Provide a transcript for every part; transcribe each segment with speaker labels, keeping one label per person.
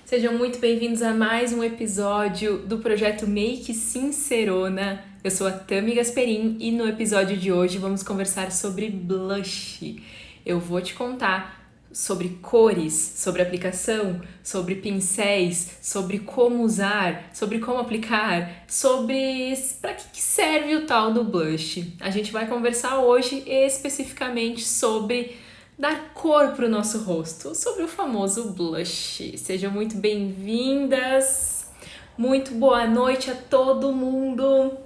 Speaker 1: Sejam muito bem-vindos a mais um episódio do projeto Make Sincerona. Eu sou a Tami Gasperin e no episódio de hoje vamos conversar sobre blush. Eu vou te contar sobre cores, sobre aplicação, sobre pincéis, sobre como usar, sobre como aplicar, sobre para que serve o tal do blush. A gente vai conversar hoje especificamente sobre dar cor para o nosso rosto, sobre o famoso blush. Sejam muito bem-vindas, muito boa noite a todo mundo.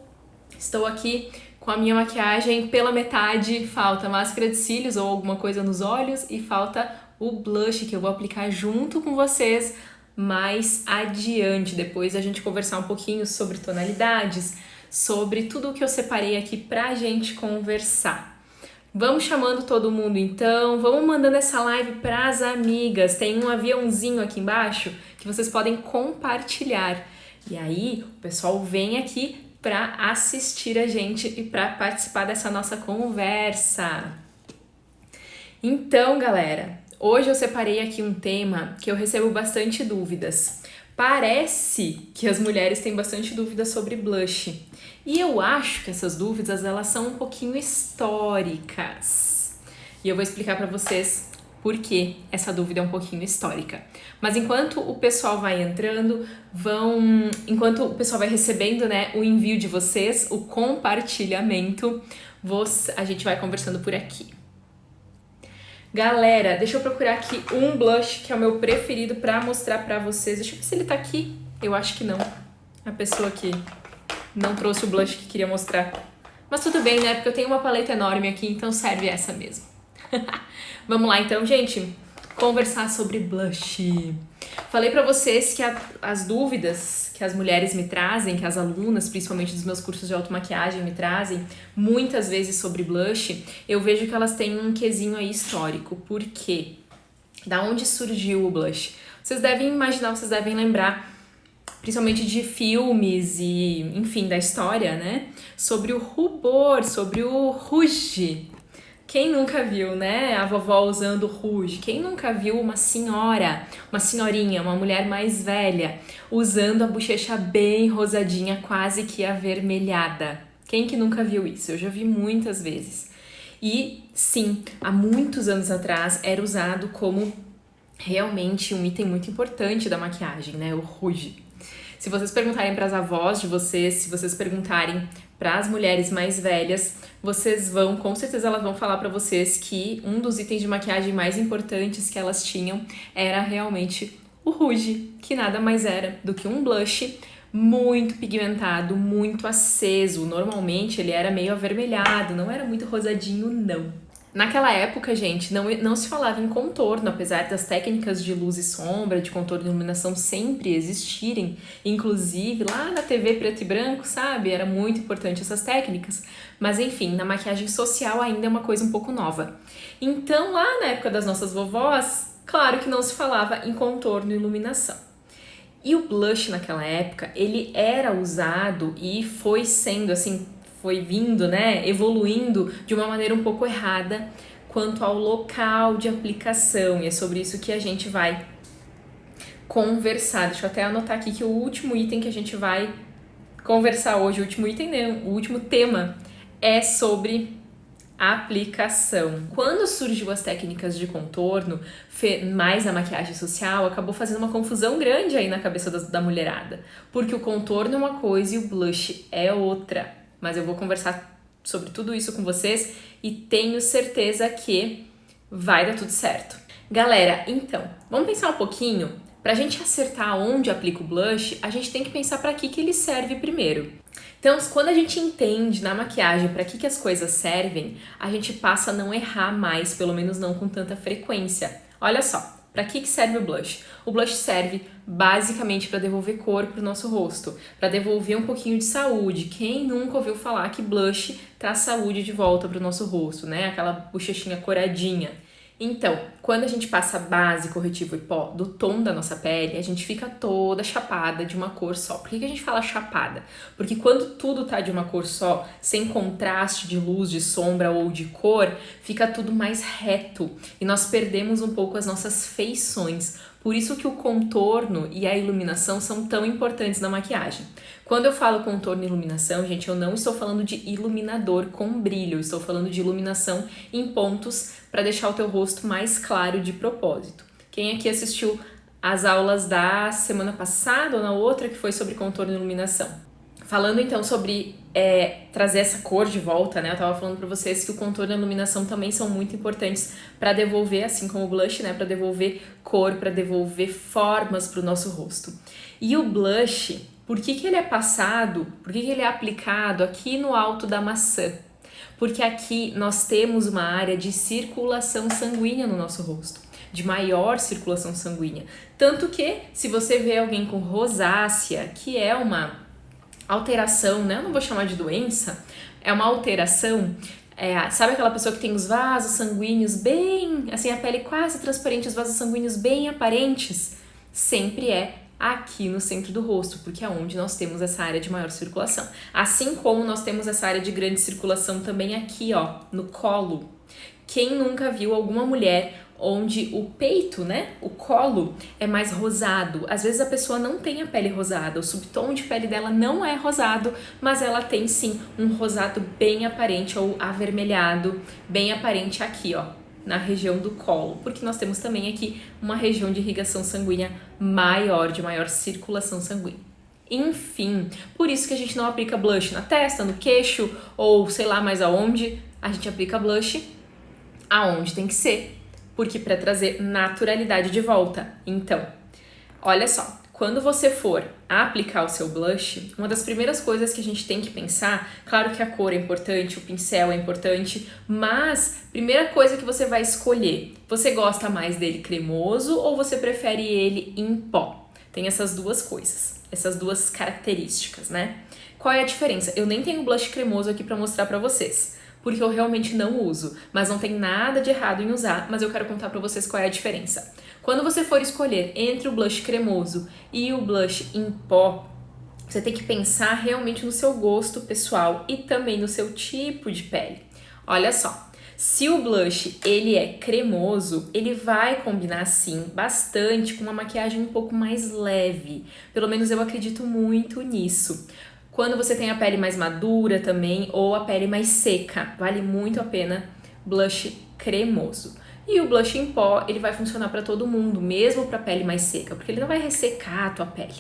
Speaker 1: Estou aqui com a minha maquiagem pela metade, falta máscara de cílios ou alguma coisa nos olhos e falta o blush que eu vou aplicar junto com vocês mais adiante, depois a gente conversar um pouquinho sobre tonalidades, sobre tudo o que eu separei aqui pra gente conversar. Vamos chamando todo mundo então, vamos mandando essa live para as amigas. Tem um aviãozinho aqui embaixo que vocês podem compartilhar. E aí o pessoal vem aqui para assistir a gente e para participar dessa nossa conversa. Então, galera, hoje eu separei aqui um tema que eu recebo bastante dúvidas. Parece que as mulheres têm bastante dúvidas sobre blush. E eu acho que essas dúvidas, elas são um pouquinho históricas. E eu vou explicar para vocês por que essa dúvida é um pouquinho histórica. Mas enquanto o pessoal vai entrando, enquanto o pessoal vai recebendo, né, o envio de vocês, o compartilhamento, a gente vai conversando por aqui. Galera, deixa eu procurar aqui um blush que é o meu preferido pra mostrar pra vocês. Deixa eu ver se ele tá aqui. Eu acho que não. A pessoa que não trouxe o blush que queria mostrar. Mas tudo bem, né? Porque eu tenho uma paleta enorme aqui, então serve essa mesmo. Vamos lá então, gente. Conversar sobre blush. Falei pra vocês que as dúvidas que as mulheres me trazem, que as alunas, principalmente dos meus cursos de automaquiagem, me trazem muitas vezes sobre blush, eu vejo que elas têm um quesinho aí histórico. Por quê? Da onde surgiu o blush? Vocês devem imaginar, vocês devem lembrar, principalmente de filmes e, enfim, da história, né? Sobre o rubor, sobre o rouge. Quem nunca viu, né? A vovó usando rouge. Quem nunca viu uma senhora, uma senhorinha, uma mulher mais velha, usando a bochecha bem rosadinha, quase que avermelhada? Quem que nunca viu isso? Eu já vi muitas vezes. E sim, há muitos anos atrás era usado como realmente um item muito importante da maquiagem, né? O rouge. Se vocês perguntarem para as avós de vocês, se vocês perguntarem para as mulheres mais velhas, com certeza elas vão falar para vocês que um dos itens de maquiagem mais importantes que elas tinham era realmente o rouge, que nada mais era do que um blush muito pigmentado, muito aceso. Normalmente ele era meio avermelhado, não era muito rosadinho, não. Naquela época, gente, não se falava em contorno, apesar das técnicas de luz e sombra, de contorno e iluminação sempre existirem. Inclusive, lá na TV preto e branco, sabe? Era muito importante essas técnicas. Mas, enfim, na maquiagem social ainda é uma coisa um pouco nova. Então, lá na época das nossas vovós, claro que não se falava em contorno e iluminação. E o blush naquela época, ele era usado e foi sendo, assim, foi vindo, né, evoluindo de uma maneira um pouco errada quanto ao local de aplicação. E é sobre isso que a gente vai conversar. Deixa eu até anotar aqui que o último item que a gente vai conversar hoje, o último item não, o último tema é sobre aplicação. Quando surgiu as técnicas de contorno, mais a maquiagem social, acabou fazendo uma confusão grande aí na cabeça da mulherada. Porque o contorno é uma coisa e o blush é outra. Mas eu vou conversar sobre tudo isso com vocês e tenho certeza que vai dar tudo certo. Galera, então, vamos pensar um pouquinho. Pra gente acertar onde aplica o blush, a gente tem que pensar para que ele serve primeiro. Então, quando a gente entende na maquiagem para que as coisas servem, a gente passa a não errar mais, pelo menos não com tanta frequência. Olha só. Para que serve o blush? O blush serve basicamente para devolver cor para o nosso rosto, para devolver um pouquinho de saúde. Quem nunca ouviu falar que blush traz saúde de volta para o nosso rosto, né? Aquela bochechinha coradinha. Então, quando a gente passa base, corretivo e pó do tom da nossa pele, a gente fica toda chapada de uma cor só. Por que a gente fala chapada? Porque quando tudo tá de uma cor só, sem contraste de luz, de sombra ou de cor, fica tudo mais reto e nós perdemos um pouco as nossas feições. Por isso que o contorno e a iluminação são tão importantes na maquiagem. Quando eu falo contorno e iluminação, gente, eu não estou falando de iluminador com brilho, eu estou falando de iluminação em pontos para deixar o teu rosto mais claro de propósito. Quem aqui assistiu às aulas da semana passada ou na outra que foi sobre contorno e iluminação? Falando então sobre trazer essa cor de volta, né? Eu tava falando pra vocês que o contorno e a iluminação também são muito importantes para devolver, assim como o blush, né? Para devolver cor, para devolver formas pro nosso rosto. E o blush, por que ele é passado, por que ele é aplicado aqui no alto da maçã? Porque aqui nós temos uma área de circulação sanguínea no nosso rosto, de maior circulação sanguínea. Tanto que, se você vê alguém com rosácea, que é uma alteração, né? Eu não vou chamar de doença, é uma alteração. Sabe aquela pessoa que tem os vasos sanguíneos bem, assim, a pele quase transparente, os vasos sanguíneos bem aparentes? Sempre é aqui no centro do rosto, porque é onde nós temos essa área de maior circulação. Assim como nós temos essa área de grande circulação também aqui, ó, no colo. Quem nunca viu alguma mulher onde o peito, né, o colo é mais rosado? Às vezes a pessoa não tem a pele rosada, o subtom de pele dela não é rosado, mas ela tem sim um rosado bem aparente ou avermelhado, bem aparente aqui, ó, na região do colo, porque nós temos também aqui uma região de irrigação sanguínea maior, de maior circulação sanguínea. Enfim, por isso que a gente não aplica blush na testa, no queixo ou sei lá mais aonde, a gente aplica blush aonde tem que ser, porque para trazer naturalidade de volta. Então, olha só, quando você for aplicar o seu blush, uma das primeiras coisas que a gente tem que pensar, claro que a cor é importante, o pincel é importante, mas primeira coisa que você vai escolher, você gosta mais dele cremoso ou você prefere ele em pó? Tem essas duas coisas, essas duas características, né? Qual é a diferença? Eu nem tenho blush cremoso aqui para mostrar para vocês, porque eu realmente não uso, mas não tem nada de errado em usar, mas eu quero contar pra vocês qual é a diferença. Quando você for escolher entre o blush cremoso e o blush em pó, você tem que pensar realmente no seu gosto pessoal e também no seu tipo de pele. Olha só, se o blush ele é cremoso, ele vai combinar sim bastante com uma maquiagem um pouco mais leve, pelo menos eu acredito muito nisso. Quando você tem a pele mais madura também ou a pele mais seca, vale muito a pena blush cremoso. E o blush em pó, ele vai funcionar para todo mundo, mesmo para pele mais seca, porque ele não vai ressecar a tua pele.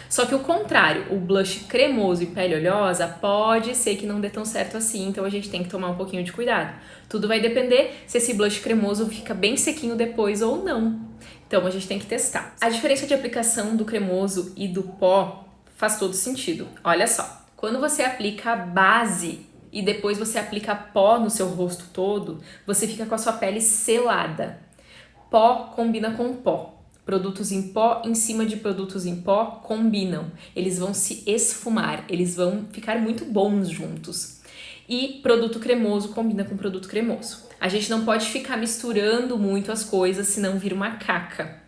Speaker 1: Só que o contrário, o blush cremoso em pele oleosa pode ser que não dê tão certo assim, então a gente tem que tomar um pouquinho de cuidado. Tudo vai depender se esse blush cremoso fica bem sequinho depois ou não. Então a gente tem que testar. A diferença de aplicação do cremoso e do pó faz todo sentido. Olha só, quando você aplica a base e depois você aplica pó no seu rosto todo, você fica com a sua pele selada. Pó combina com pó. Produtos em pó em cima de produtos em pó combinam. Eles vão se esfumar, eles vão ficar muito bons juntos. E produto cremoso combina com produto cremoso. A gente não pode ficar misturando muito as coisas, senão vira uma caca.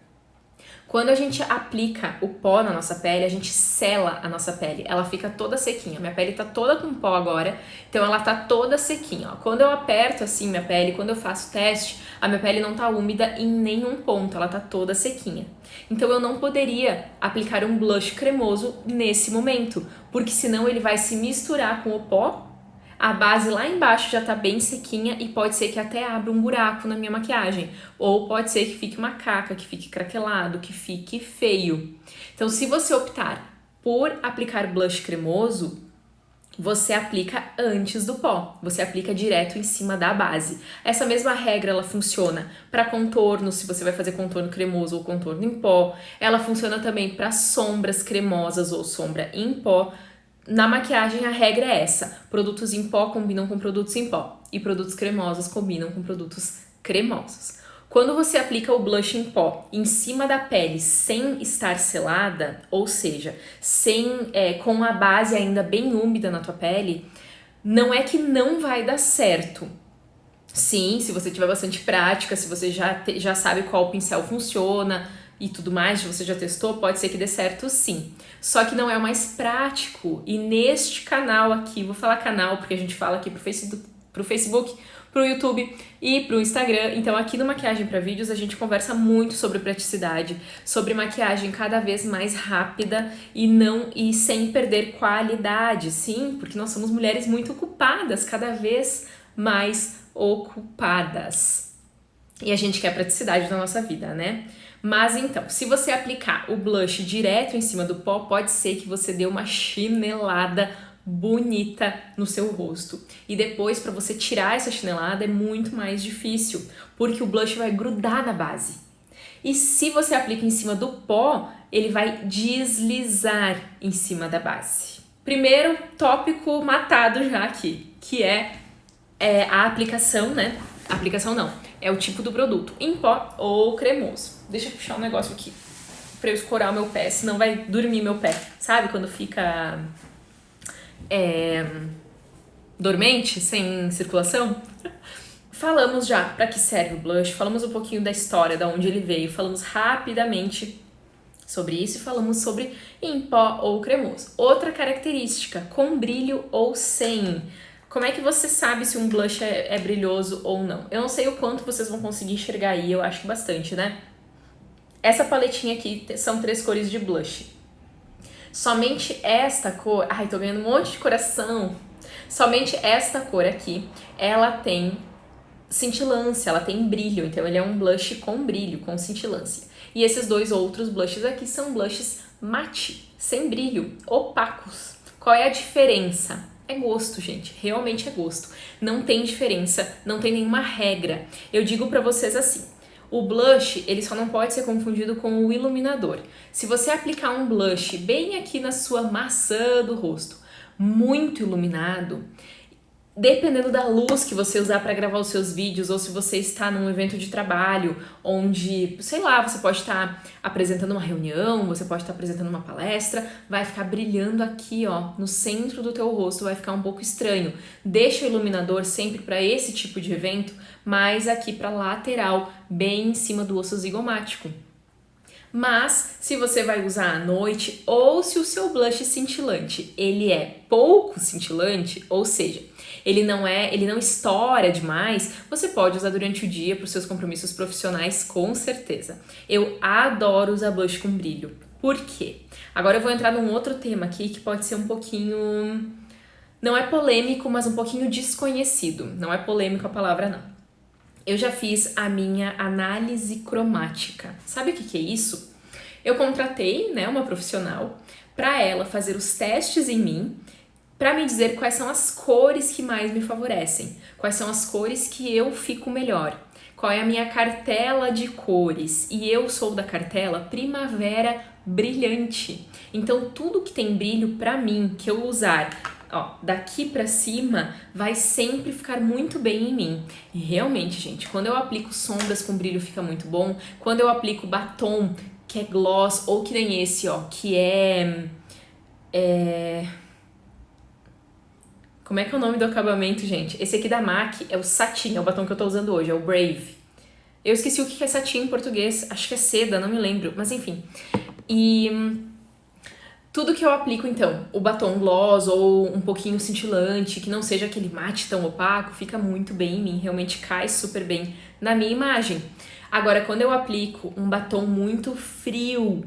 Speaker 1: Quando a gente aplica o pó na nossa pele, a gente sela a nossa pele. Ela fica toda sequinha. Minha pele tá toda com pó agora, então ela tá toda sequinha. Ó. Quando eu aperto assim minha pele, quando eu faço teste, a minha pele não tá úmida em nenhum ponto, ela tá toda sequinha. Então eu não poderia aplicar um blush cremoso nesse momento, porque senão ele vai se misturar com o pó. A base lá embaixo já tá bem sequinha e pode ser que até abra um buraco na minha maquiagem. Ou pode ser que fique uma caca, que fique craquelado, que fique feio. Então, se você optar por aplicar blush cremoso, você aplica antes do pó. Você aplica direto em cima da base. Essa mesma regra, ela funciona para contorno, se você vai fazer contorno cremoso ou contorno em pó. Ela funciona também para sombras cremosas ou sombra em pó. Na maquiagem, a regra é essa. Produtos em pó combinam com produtos em pó. E produtos cremosos combinam com produtos cremosos. Quando você aplica o blush em pó em cima da pele sem estar selada, ou seja, com a base ainda bem úmida na tua pele, não é que não vai dar certo. Sim, se você tiver bastante prática, se você já sabe qual pincel funciona e tudo mais, se você já testou, pode ser que dê certo sim. Só que não é o mais prático. E neste canal aqui, vou falar canal porque a gente fala aqui pro Facebook, pro YouTube e pro Instagram. Então aqui no Maquiagem para Vídeos a gente conversa muito sobre praticidade, sobre maquiagem cada vez mais rápida e sem perder qualidade, sim, porque nós somos mulheres muito ocupadas, cada vez mais ocupadas. E a gente quer praticidade na nossa vida, né? Mas então, se você aplicar o blush direto em cima do pó, pode ser que você dê uma chinelada bonita no seu rosto. E depois, para você tirar essa chinelada, é muito mais difícil, porque o blush vai grudar na base. E se você aplica em cima do pó, ele vai deslizar em cima da base. Primeiro tópico matado já aqui, que é a aplicação, né? Aplicação não, é o tipo do produto, em pó ou cremoso. Deixa eu puxar um negócio aqui pra eu escorar o meu pé, senão vai dormir meu pé. Sabe quando fica dormente, sem circulação? Falamos já para que serve o blush, falamos um pouquinho da história, de onde ele veio, falamos rapidamente sobre isso e falamos sobre em pó ou cremoso. Outra característica, com brilho ou sem. Como é que você sabe se um blush é brilhoso ou não? Eu não sei o quanto vocês vão conseguir enxergar aí, eu acho que bastante, né? Essa paletinha aqui são 3 cores de blush. Somente esta cor... Ai, tô ganhando um monte de coração. Somente esta cor aqui, ela tem cintilância, ela tem brilho. Então, ele é um blush com brilho, com cintilância. E esses 2 outros blushes aqui são blushes mate, sem brilho, opacos. Qual é a diferença? É gosto, gente. Realmente é gosto. Não tem diferença, não tem nenhuma regra. Eu digo pra vocês assim, o blush, ele só não pode ser confundido com o iluminador. Se você aplicar um blush bem aqui na sua maçã do rosto, muito iluminado, dependendo da luz que você usar para gravar os seus vídeos, ou se você está num evento de trabalho, onde, sei lá, você pode estar apresentando uma reunião, você pode estar apresentando uma palestra, vai ficar brilhando aqui, ó, no centro do teu rosto, vai ficar um pouco estranho. Deixa o iluminador sempre para esse tipo de evento, mas aqui para lateral, bem em cima do osso zigomático. Mas se você vai usar à noite ou se o seu blush cintilante, ele é pouco cintilante, ou seja, ele não estoura demais, você pode usar durante o dia para os seus compromissos profissionais, com certeza. Eu adoro usar blush com brilho. Por quê? Agora eu vou entrar num outro tema aqui que pode ser um pouquinho... Não é polêmico, mas um pouquinho desconhecido. Não é polêmico a palavra, não. Eu já fiz a minha análise cromática. Sabe o que é isso? Eu contratei, né, uma profissional para ela fazer os testes em mim, para me dizer quais são as cores que mais me favorecem, quais são as cores que eu fico melhor, qual é a minha cartela de cores. E eu sou da cartela Primavera Brilhante. Então tudo que tem brilho para mim, que eu usar, ó, daqui pra cima, vai sempre ficar muito bem em mim. E realmente, gente, quando eu aplico sombras com brilho fica muito bom. Quando eu aplico batom, que é gloss, ou que nem esse, ó, que Como é que é o nome do acabamento, gente? Esse aqui da MAC é o Satin, é o batom que eu tô usando hoje, é o Brave. Eu esqueci o que é satin em português, acho que é seda, não me lembro, mas enfim. E... tudo que eu aplico, então, o batom gloss ou um pouquinho cintilante, que não seja aquele mate tão opaco, fica muito bem em mim, realmente cai super bem na minha imagem. Agora, quando eu aplico um batom muito frio,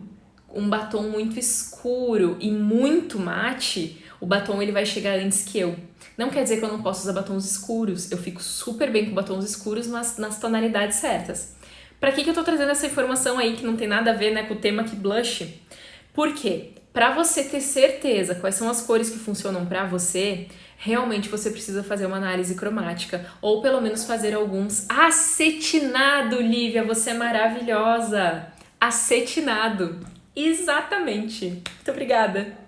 Speaker 1: um batom muito escuro e muito mate, o batom ele vai chegar antes que eu. Não quer dizer que eu não posso usar batons escuros, eu fico super bem com batons escuros, mas nas tonalidades certas. Pra que eu tô trazendo essa informação aí que não tem nada a ver, né, com o tema aqui blush? Por quê? Para você ter certeza quais são as cores que funcionam para você, realmente você precisa fazer uma análise cromática, ou pelo menos fazer alguns acetinado, Lívia, você é maravilhosa. Acetinado. Exatamente. Muito obrigada.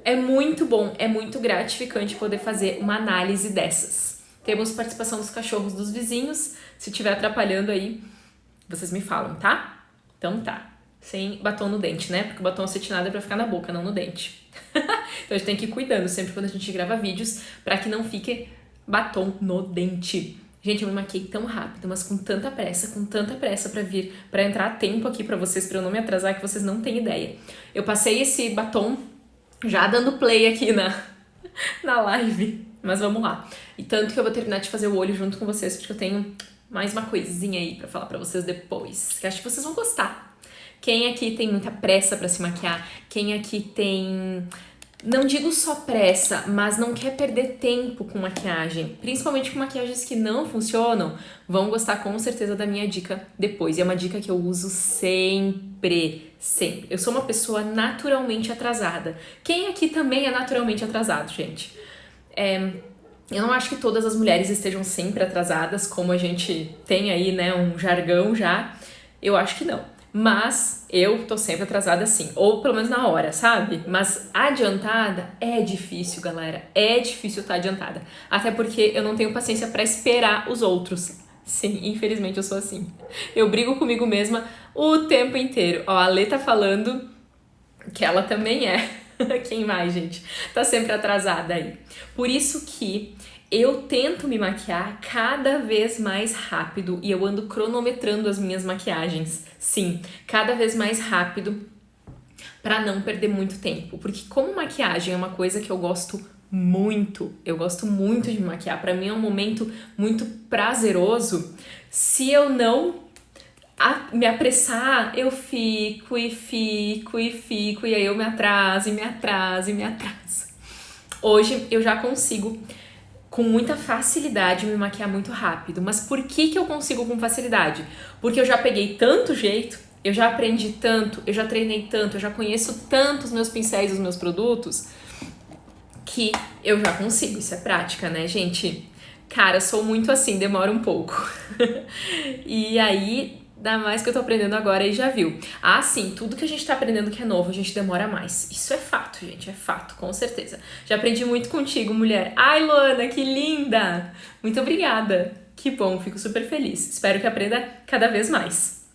Speaker 1: É muito bom, é muito gratificante poder fazer uma análise dessas. Temos participação dos cachorros dos vizinhos, se estiver atrapalhando aí, vocês me falam, tá? Então tá. Sem batom no dente, né? Porque o batom acetinado é pra ficar na boca, não no dente. Então a gente tem que ir cuidando sempre quando a gente grava vídeos pra que não fique batom no dente. Gente, eu me maquiei tão rápido, mas com tanta pressa pra vir, pra entrar a tempo aqui pra vocês, pra eu não me atrasar, que vocês não têm ideia. Eu passei esse batom já dando play aqui na live, mas vamos lá. E tanto que eu vou terminar de fazer o olho junto com vocês, porque eu tenho mais uma coisinha aí pra falar pra vocês depois, que acho que vocês vão gostar. Quem aqui tem muita pressa pra se maquiar? Quem aqui tem... Não digo só pressa, mas não quer perder tempo com maquiagem, principalmente com maquiagens que não funcionam, vão gostar com certeza da minha dica depois. E é uma dica que eu uso sempre, sempre. Eu sou uma pessoa naturalmente atrasada. Quem aqui também é naturalmente atrasado, gente? Eu não acho que todas as mulheres estejam sempre atrasadas, como a gente tem aí, né, um jargão já. Eu acho que não. Mas eu tô sempre atrasada sim, ou pelo menos na hora, sabe? Mas adiantada é difícil, galera. É difícil estar adiantada. Até porque eu não tenho paciência pra esperar os outros. Sim, infelizmente eu sou assim. Eu brigo comigo mesma o tempo inteiro. Ó, a Lê tá falando que ela também é. Quem mais, gente? Tá sempre atrasada aí. Por isso que eu tento me maquiar cada vez mais rápido e eu ando cronometrando as minhas maquiagens. Sim, cada vez mais rápido pra não perder muito tempo. Porque como maquiagem é uma coisa que eu gosto muito de me maquiar. Pra mim é um momento muito prazeroso. Se eu não me apressar, eu fico, e aí eu me atraso, e me atraso, e me atraso. Hoje eu já consigo, com muita facilidade, me maquiar muito rápido. Mas por que eu consigo com facilidade? Porque eu já peguei tanto jeito, eu já aprendi tanto, eu já treinei tanto, eu já conheço tanto os meus pincéis, os meus produtos, que eu já consigo. Isso é prática, né, gente? Cara, sou muito assim, demora um pouco. E aí... Ainda mais que eu tô aprendendo agora e já viu. Ah, sim, tudo que a gente tá aprendendo que é novo, a gente demora mais. Isso é fato, gente, é fato, com certeza. Já aprendi muito contigo, mulher. Ai, Luana, que linda! Muito obrigada. Que bom, fico super feliz. Espero que aprenda cada vez mais.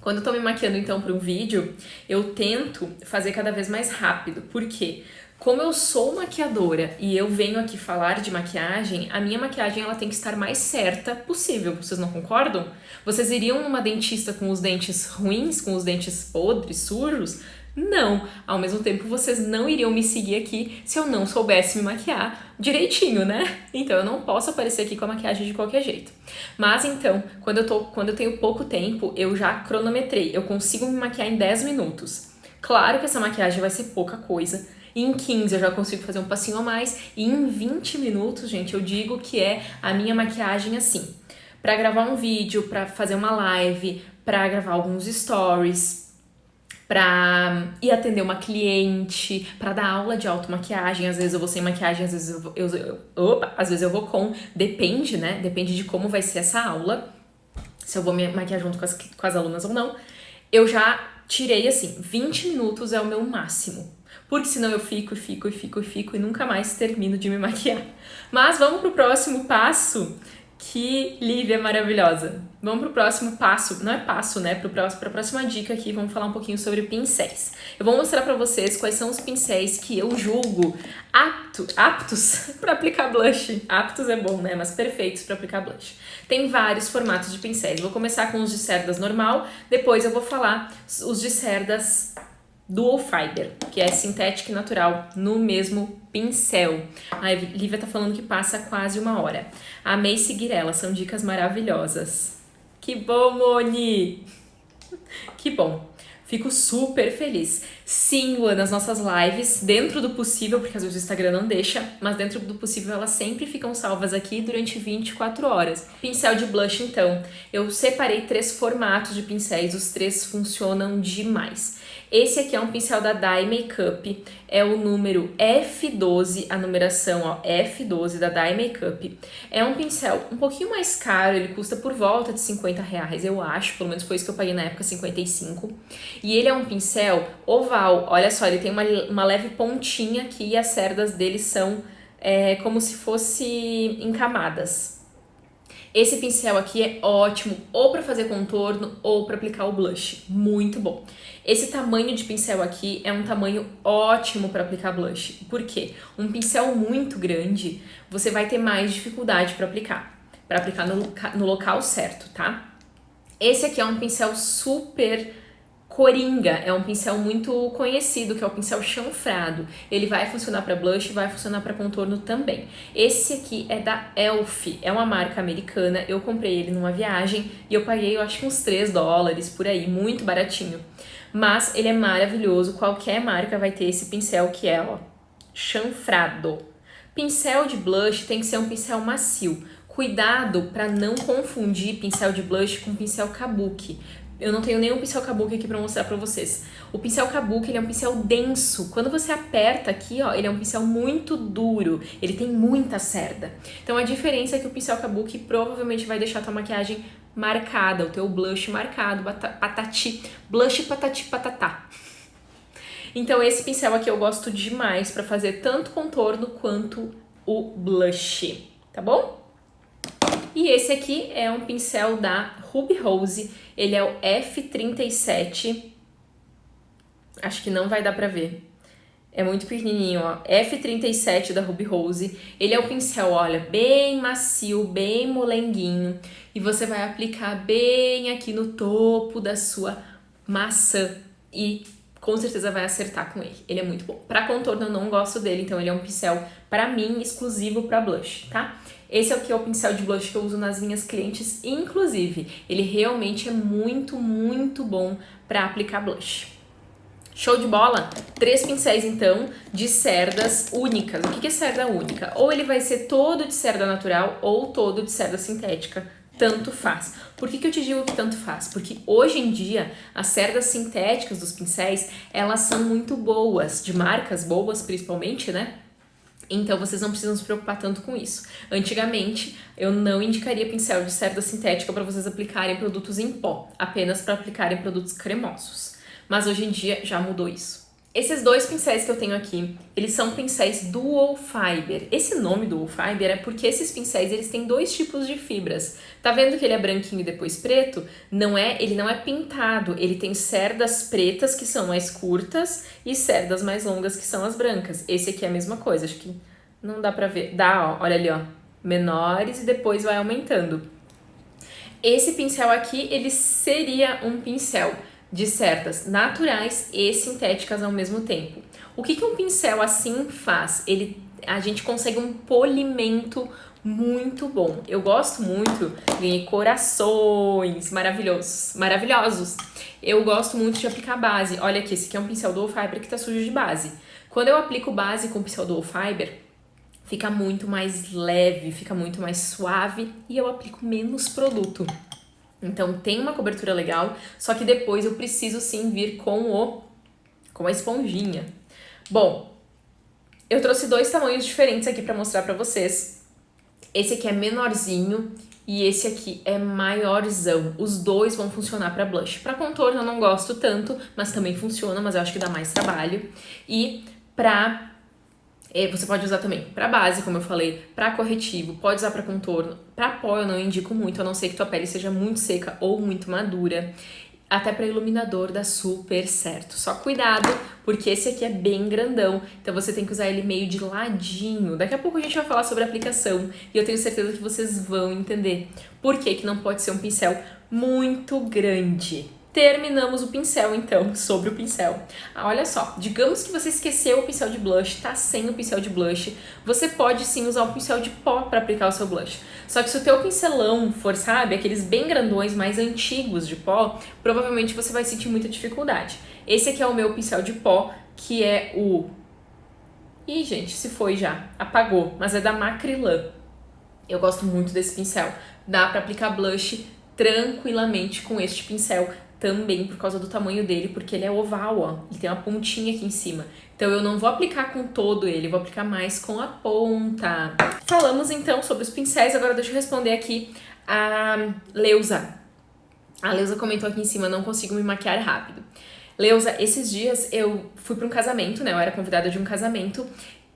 Speaker 1: Quando eu tô me maquiando, então, para um vídeo, eu tento fazer cada vez mais rápido. Por quê? Como eu sou maquiadora e eu venho aqui falar de maquiagem, a minha maquiagem ela tem que estar mais certa possível. Vocês não concordam? Vocês iriam numa dentista com os dentes ruins, com os dentes podres, sujos? Não. Ao mesmo tempo, vocês não iriam me seguir aqui se eu não soubesse me maquiar direitinho, né? Então, eu não posso aparecer aqui com a maquiagem de qualquer jeito. Mas, então, quando eu tenho pouco tempo, eu já cronometrei. Eu consigo me maquiar em 10 minutos. Claro que essa maquiagem vai ser pouca coisa. Em 15 eu já consigo fazer um passinho a mais. E em 20 minutos, gente, eu digo que é a minha maquiagem assim. Pra gravar um vídeo, pra fazer uma live, pra gravar alguns stories, pra ir atender uma cliente, pra dar aula de automaquiagem. Às vezes eu vou sem maquiagem, às vezes eu vou com. Depende, né? Depende de como vai ser essa aula. Se eu vou me maquiar junto com as alunas ou não. Eu já tirei assim, 20 minutos é o meu máximo. Porque senão eu fico e nunca mais termino de me maquiar. Mas vamos pro próximo passo. Que Lívia maravilhosa. Vamos pro próximo passo. Não é passo, né? Pra próxima dica aqui, vamos falar um pouquinho sobre pincéis. Eu vou mostrar pra vocês quais são os pincéis que eu julgo aptos pra aplicar blush. Aptos é bom, né? Mas perfeitos pra aplicar blush. Tem vários formatos de pincéis. Vou começar com os de cerdas normal, depois eu vou falar os de cerdas Dual Fiber, que é sintética e natural, no mesmo pincel. A Lívia tá falando que passa quase 1 hora. Amei seguir ela, são dicas maravilhosas. Que bom, Moni! Que bom. Fico super feliz. Sim, Luana, as nossas lives, dentro do possível, porque às vezes o Instagram não deixa, mas dentro do possível elas sempre ficam salvas aqui durante 24 horas. Pincel de blush, então. Eu separei 3 formatos de pincéis, os 3 funcionam demais. Esse aqui é um pincel da Dye Makeup, é o número F12, a numeração ó, F12 da Dye Makeup. É um pincel um pouquinho mais caro, ele custa por volta de R$50, eu acho, pelo menos foi isso que eu paguei na época, 55. E ele é um pincel oval, olha só, ele tem uma leve pontinha aqui e as cerdas dele são como se fosse em camadas. Esse pincel aqui é ótimo ou para fazer contorno ou para aplicar o blush, muito bom. Esse tamanho de pincel aqui é um tamanho ótimo para aplicar blush. Por quê? Um pincel muito grande, você vai ter mais dificuldade para aplicar no local certo, tá? Esse aqui é um pincel super Coringa é um pincel muito conhecido, que é o pincel chanfrado. Ele vai funcionar para blush e vai funcionar para contorno também. Esse aqui é da Elf, é uma marca americana. Eu comprei ele numa viagem e eu paguei, eu acho que uns $3 por aí, muito baratinho. Mas ele é maravilhoso, qualquer marca vai ter esse pincel que é, ó, chanfrado. Pincel de blush tem que ser um pincel macio. Cuidado para não confundir pincel de blush com pincel kabuki. Eu não tenho nenhum pincel kabuki aqui pra mostrar pra vocês. O pincel kabuki, ele é um pincel denso. Quando você aperta aqui, ó, ele é um pincel muito duro. Ele tem muita cerda. Então a diferença é que o pincel kabuki provavelmente vai deixar a tua maquiagem marcada, o teu blush marcado, patati, blush patati patatá. Então esse pincel aqui eu gosto demais pra fazer tanto contorno quanto o blush, tá bom? E esse aqui é um pincel da Ruby Rose, ele é o F37, acho que não vai dar pra ver, é muito pequenininho, ó, F37 da Ruby Rose. Ele é um pincel, olha, bem macio, bem molenguinho, e você vai aplicar bem aqui no topo da sua maçã e com certeza vai acertar com ele. Ele é muito bom. Para contorno eu não gosto dele, então ele é um pincel, para mim, exclusivo para blush, tá? Esse é o pincel de blush que eu uso nas minhas clientes, inclusive. Ele realmente é muito, muito bom para aplicar blush. Show de bola? 3 pincéis, então, de cerdas únicas. O que é cerda única? Ou ele vai ser todo de cerda natural ou todo de cerda sintética. Tanto faz. Por que eu te digo que tanto faz? Porque hoje em dia, as cerdas sintéticas dos pincéis, elas são muito boas, de marcas boas principalmente, né? Então, vocês não precisam se preocupar tanto com isso. Antigamente, eu não indicaria pincel de cerda sintética para vocês aplicarem produtos em pó, apenas para aplicarem produtos cremosos. Mas hoje em dia já mudou isso. Esses 2 pincéis que eu tenho aqui, eles são pincéis Dual Fiber. Esse nome Dual Fiber é porque esses pincéis, eles têm 2 tipos de fibras. Tá vendo que ele é branquinho e depois preto? Ele não é pintado, ele tem cerdas pretas, que são mais curtas, e cerdas mais longas, que são as brancas. Esse aqui é a mesma coisa, acho que não dá pra ver. Dá, ó, olha ali, ó, menores e depois vai aumentando. Esse pincel aqui, ele seria um pincel de cerdas naturais e sintéticas ao mesmo tempo. O que um pincel assim faz? A gente consegue um polimento muito bom. Eu gosto muito, ganhei corações maravilhosos. Eu gosto muito de aplicar base. Olha aqui, esse aqui é um pincel Dual Fiber que tá sujo de base. Quando eu aplico base com pincel Dual Fiber, fica muito mais leve, fica muito mais suave e eu aplico menos produto. Então tem uma cobertura legal, só que depois eu preciso sim vir com a esponjinha. Bom, eu trouxe 2 tamanhos diferentes aqui pra mostrar pra vocês. Esse aqui é menorzinho e esse aqui é maiorzão. Os 2 vão funcionar pra blush. Pra contorno eu não gosto tanto, mas também funciona, mas eu acho que dá mais trabalho. E você pode usar também para base, como eu falei, para corretivo, pode usar para contorno. Para pó eu não indico muito, a não ser que tua pele seja muito seca ou muito madura. Até para iluminador dá super certo. Só cuidado, porque esse aqui é bem grandão, então você tem que usar ele meio de ladinho. Daqui a pouco a gente vai falar sobre a aplicação e eu tenho certeza que vocês vão entender por que não pode ser um pincel muito grande. Terminamos o pincel, então, sobre o pincel. Olha só, digamos que você esqueceu o pincel de blush, tá sem o pincel de blush, você pode sim usar o pincel de pó para aplicar o seu blush. Só que se o teu pincelão for, sabe, aqueles bem grandões, mais antigos de pó, provavelmente você vai sentir muita dificuldade. Esse aqui é o meu pincel de pó, que é o... Ih, gente, se foi já, apagou, mas é da Macrylan. Eu gosto muito desse pincel. Dá para aplicar blush tranquilamente com este pincel, também por causa do tamanho dele, porque ele é oval, ó, ele tem uma pontinha aqui em cima. Então eu não vou aplicar com todo ele, vou aplicar mais com a ponta. Falamos então sobre os pincéis, agora deixa eu responder aqui a Leusa. A Leusa comentou aqui em cima, não consigo me maquiar rápido. Leusa, esses dias eu fui para um casamento, né, eu era convidada de um casamento,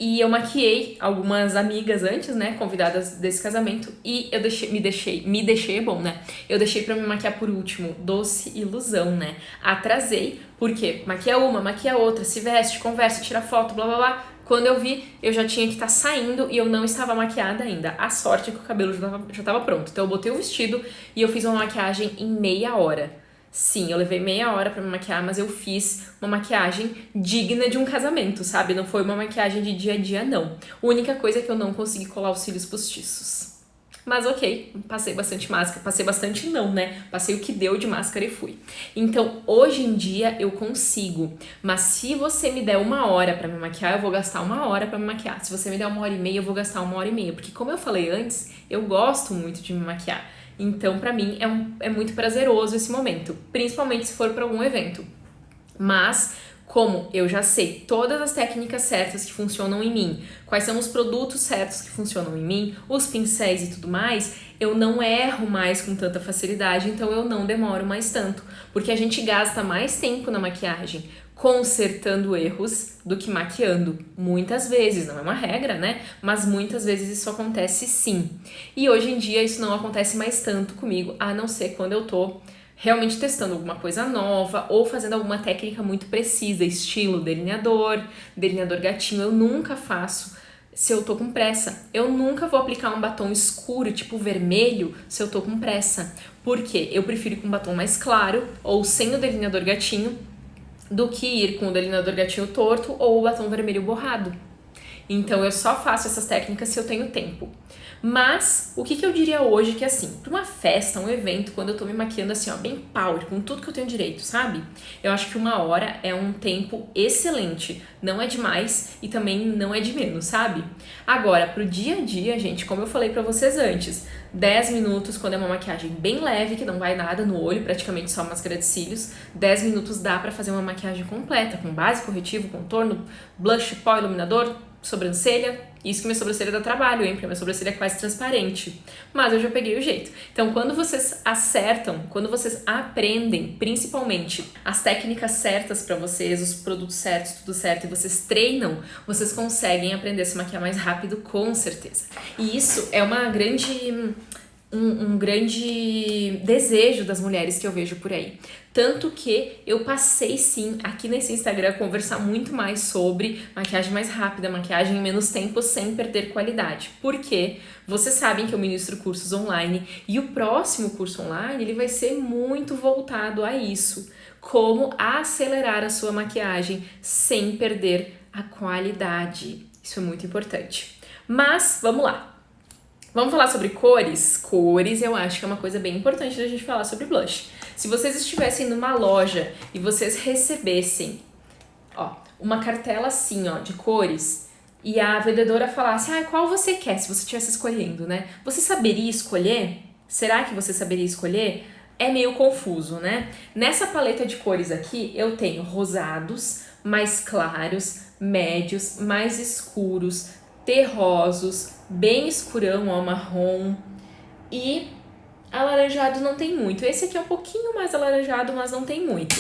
Speaker 1: e eu maquiei algumas amigas antes, né, convidadas desse casamento, e eu me deixei é bom, né? Eu deixei pra me maquiar por último, doce ilusão, né? Atrasei, porque maquia uma, maquia outra, se veste, conversa, tira foto, blá blá blá. Quando eu vi, eu já tinha que estar saindo e eu não estava maquiada ainda. A sorte é que o cabelo já tava pronto. Então eu botei o vestido e eu fiz uma maquiagem em meia hora. Sim, eu levei meia hora pra me maquiar, mas eu fiz uma maquiagem digna de um casamento, sabe? Não foi uma maquiagem de dia a dia, não. A única coisa é que eu não consegui colar os cílios postiços. Mas ok, passei bastante máscara. Passei bastante não, né? Passei o que deu de máscara e fui. Então, hoje em dia eu consigo. Mas se você me der uma hora pra me maquiar, eu vou gastar uma hora pra me maquiar. Se você me der uma hora e meia, eu vou gastar uma hora e meia. Porque como eu falei antes, eu gosto muito de me maquiar. Então, pra mim, é muito prazeroso esse momento. Principalmente se for pra algum evento. Mas, como eu já sei todas as técnicas certas que funcionam em mim, quais são os produtos certos que funcionam em mim, os pincéis e tudo mais, eu não erro mais com tanta facilidade, então eu não demoro mais tanto. Porque a gente gasta mais tempo na maquiagem consertando erros do que maquiando. Muitas vezes, não é uma regra, né? Mas muitas vezes isso acontece sim. E hoje em dia isso não acontece mais tanto comigo, a não ser quando eu tô realmente testando alguma coisa nova ou fazendo alguma técnica muito precisa, estilo delineador gatinho. Eu nunca faço se eu tô com pressa. Eu nunca vou aplicar um batom escuro, tipo vermelho, se eu tô com pressa. Por quê? Eu prefiro ir com um batom mais claro ou sem o delineador gatinho do que ir com o delineador gatinho torto ou o batom vermelho borrado. Então eu só faço essas técnicas se eu tenho tempo. Mas o que eu diria hoje que assim, pra uma festa, um evento, quando eu tô me maquiando assim, ó, bem power, com tudo que eu tenho direito, sabe? Eu acho que uma hora é um tempo excelente. Não é demais e também não é de menos, sabe? Agora, pro dia a dia, gente, como eu falei pra vocês antes, 10 minutos quando é uma maquiagem bem leve, que não vai nada no olho, praticamente só máscara de cílios, 10 minutos dá pra fazer uma maquiagem completa, com base, corretivo, contorno, blush, pó, iluminador, sobrancelha. Isso que minha sobrancelha dá trabalho, hein? Porque minha sobrancelha é quase transparente. Mas eu já peguei o jeito. Então, quando vocês acertam, quando vocês aprendem, principalmente, as técnicas certas pra vocês, os produtos certos, tudo certo, e vocês treinam, vocês conseguem aprender a se maquiar mais rápido, com certeza. E isso é uma grande... Um grande desejo das mulheres que eu vejo por aí. Tanto que eu passei sim aqui nesse Instagram a conversar muito mais sobre maquiagem mais rápida, maquiagem em menos tempo sem perder qualidade. Porque vocês sabem que eu ministro cursos online e o próximo curso online ele vai ser muito voltado a isso. Como acelerar a sua maquiagem sem perder a qualidade. Isso é muito importante. Mas vamos lá. Vamos falar sobre cores? Cores eu acho que é uma coisa bem importante da gente falar sobre blush. Se vocês estivessem numa loja e vocês recebessem, ó, uma cartela assim, ó, de cores, e a vendedora falasse, qual você quer, se você estivesse escolhendo, né? Você saberia escolher? Será que você saberia escolher? É meio confuso, né? Nessa paleta de cores aqui, eu tenho rosados, mais claros, médios, mais escuros, terrosos, bem escurão, ó, marrom, e alaranjado não tem muito. Esse aqui é um pouquinho mais alaranjado, mas não tem muito.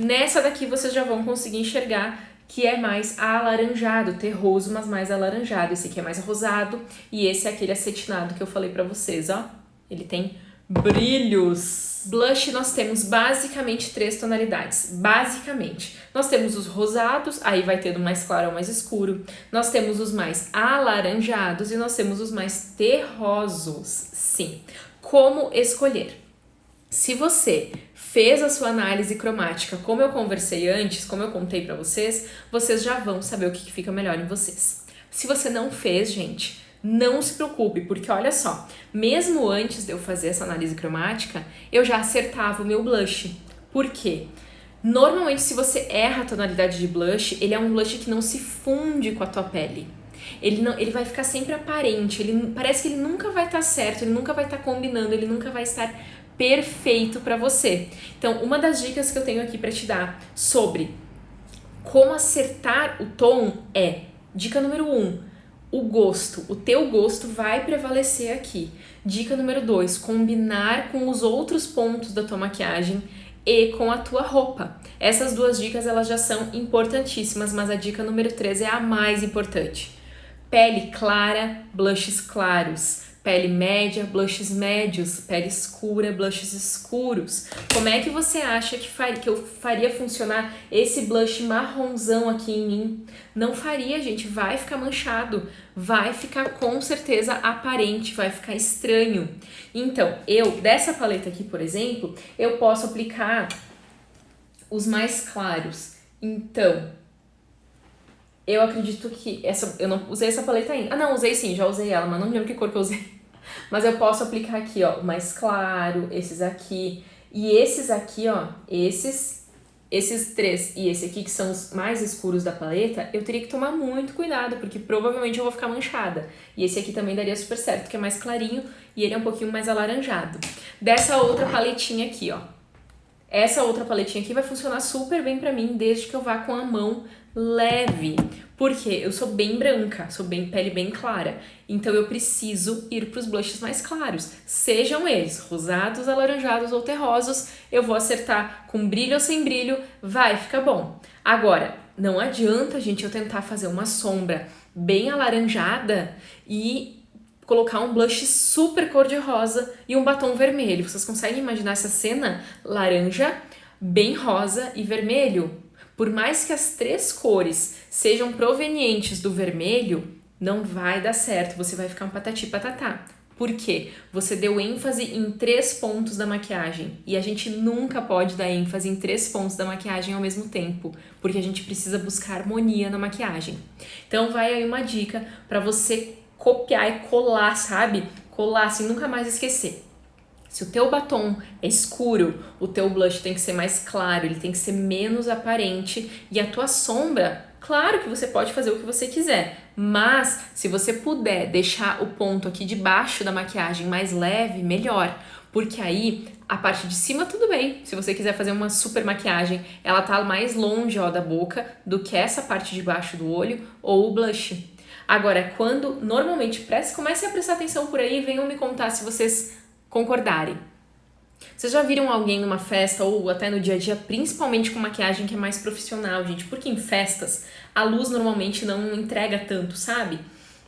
Speaker 1: Nessa daqui vocês já vão conseguir enxergar que é mais alaranjado, terroso, mas mais alaranjado. Esse aqui é mais rosado e esse é aquele acetinado que eu falei pra vocês, ó. Ele tem brilhos. Blush nós temos basicamente 3 tonalidades, basicamente. Nós temos os rosados, aí vai ter do mais claro ao mais escuro. Nós temos os mais alaranjados e nós temos os mais terrosos, sim. Como escolher? Se você fez a sua análise cromática, como eu conversei antes, como eu contei pra vocês, vocês já vão saber o que fica melhor em vocês. Se você não fez, gente, não se preocupe, porque olha só, mesmo antes de eu fazer essa análise cromática, eu já acertava o meu blush. Por quê? Normalmente, se você erra a tonalidade de blush, ele é um blush que não se funde com a tua pele. Ele vai ficar sempre aparente, parece que ele nunca vai estar certo, ele nunca vai estar combinando, ele nunca vai estar perfeito pra você. Então, uma das dicas que eu tenho aqui pra te dar sobre como acertar o tom é, dica número 1, o gosto, o teu gosto vai prevalecer aqui. Dica número 2, combinar com os outros pontos da tua maquiagem e com a tua roupa. Essas 2 dicas elas já são importantíssimas, mas a dica número 3 é a mais importante. Pele clara, blushes claros. pele média, blushes médios, pele escura, blushes escuros. Como é que você acha que eu faria funcionar esse blush marronzão aqui em mim? Não faria, gente, vai ficar manchado, vai ficar com certeza aparente, vai ficar estranho. Então, dessa paleta aqui, por exemplo, eu posso aplicar os mais claros. Então, eu acredito que eu não usei essa paleta ainda. Ah, não, usei sim, já usei ela, mas não lembro que cor que eu usei. Mas eu posso aplicar aqui, ó, o mais claro, esses aqui. E esses aqui, ó, esses 3 e esse aqui, que são os mais escuros da paleta, eu teria que tomar muito cuidado, porque provavelmente eu vou ficar manchada. E esse aqui também daria super certo, que é mais clarinho e ele é um pouquinho mais alaranjado. Dessa outra paletinha aqui, ó. Essa outra paletinha aqui vai funcionar super bem pra mim, desde que eu vá com a mão leve, porque eu sou bem branca, pele bem clara, então eu preciso ir para os blushes mais claros, sejam eles rosados, alaranjados ou terrosos, eu vou acertar com brilho ou sem brilho, vai ficar bom. Agora, não adianta, gente, eu tentar fazer uma sombra bem alaranjada e colocar um blush super cor-de-rosa e um batom vermelho. Vocês conseguem imaginar essa cena? Laranja, bem rosa e vermelho? Por mais que as 3 cores sejam provenientes do vermelho, não vai dar certo, você vai ficar um patati patatá. Por quê? Você deu ênfase em 3 pontos da maquiagem e a gente nunca pode dar ênfase em 3 pontos da maquiagem ao mesmo tempo, porque a gente precisa buscar harmonia na maquiagem. Então vai aí uma dica para você copiar e colar, sabe? Colar assim, nunca mais esquecer. Se o teu batom é escuro, o teu blush tem que ser mais claro, ele tem que ser menos aparente e a tua sombra, claro que você pode fazer o que você quiser, mas se você puder deixar o ponto aqui de baixo da maquiagem mais leve, melhor, porque aí a parte de cima tudo bem, se você quiser fazer uma super maquiagem, ela tá mais longe, ó, da boca do que essa parte de baixo do olho ou o blush. Agora, quando normalmente comecem a prestar atenção por aí e venham me contar se vocês concordarem. Vocês já viram alguém numa festa ou até no dia a dia, principalmente com maquiagem que é mais profissional, gente? Porque em festas a luz normalmente não entrega tanto, sabe?